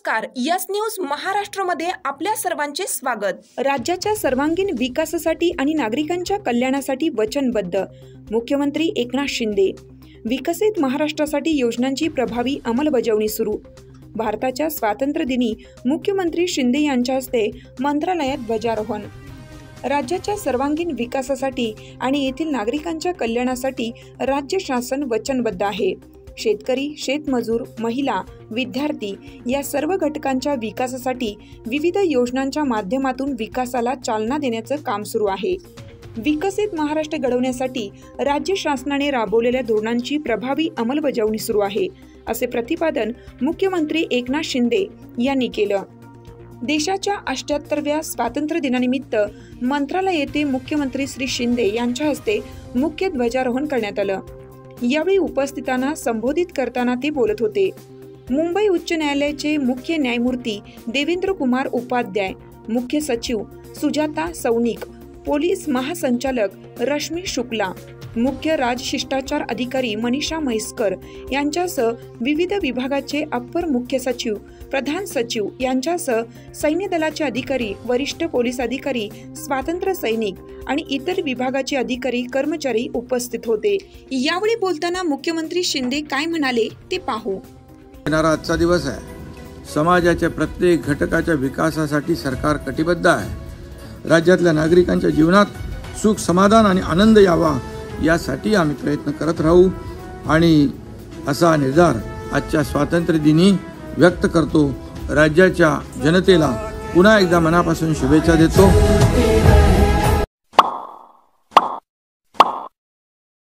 नमस्कार, yes news महाराष्ट्रमध्ये आपल्या सर्वांचे स्वागत। राज्याच्या सर्वांगीण विकासासाठी आणि नागरिकांच्या कल्याणासाठी वचनबद्ध मुख्यमंत्री एकनाथ शिंदे। विकसित महाराष्ट्रासाठी योजनांची प्रभावी अंमलबजावणी सुरू। भारताच्या स्वातंत्र्य दिनी मुख्यमंत्री शिंदे यांच्या हस्ते मंत्रालयात ध्वजारोहण। राज्याच्या सर्वांगीण विकासासाठी आणि येथील नागरिकांच्या कल्याणासाठी राज्य शासन वचनबद्ध आहे। शेतकरी, शेतमजूर, महिला, विद्यार्थी या सर्व घटकांच्या विकासासाठी विविध योजनांच्या माध्यमातून विकासाला चालना देण्याचं काम सुरू आहे। विकसित महाराष्ट्र घडवण्यासाठी राज्य शासनाने राबवलेल्या धोरणांची प्रभावी अंमलबजावणी सुरू आहे, असे प्रतिपादन मुख्यमंत्री एकनाथ शिंदे यांनी केलं। देशाच्या 78व्या स्वातंत्र्य दिनानिमित्त मंत्रालय येथे मुख्यमंत्री श्री शिंदे यांच्या हस्ते मुख्य ध्वजारोहण करण्यात आलं। यावेळी उपस्थितांना संबोधित करताना ते बोलत होते। मुंबई उच्च न्यायालयाचे मुख्य न्यायमूर्ती देवेंद्र कुमार उपाध्याय, मुख्य सचिव सुजाता सौनिक, पोलीस महासंचालक रश्मी शुक्ला, मुख्य राजशिष्टाचार अधिकारी मनीषा म्हैसकर यांच्यासह विविध विभागाचे अप्पर मुख्य सचिव, प्रधान सचिव यांच्यासह सैन्य दलाचे अधिकारी, वरिष्ठ पोलीस अधिकारी, स्वातंत्र्य सैनिक आणि इतर विभागाचे अधिकारी कर्मचारी उपस्थित होते। यावेळी बोलताना मुख्यमंत्री शिंदे काय म्हणाले ते पाहू। येणारा आजचा दिवस आहे। समाजाच्या प्रत्येक घटकाच्या विकासासाठी सरकार कटिबद्ध आहे। राज्यातल्या नागरिकांच्या जीवनात सुख, समाधान आणि आनंद यावा यासाठी आम्ही प्रयत्न करत राहू आणि असा निर्धार आजच्या स्वातंत्र्य दिनी व्यक्त करतो। राज्याच्या जनतेला पुन्हा एकदा मनापासून शुभेच्छा देतो।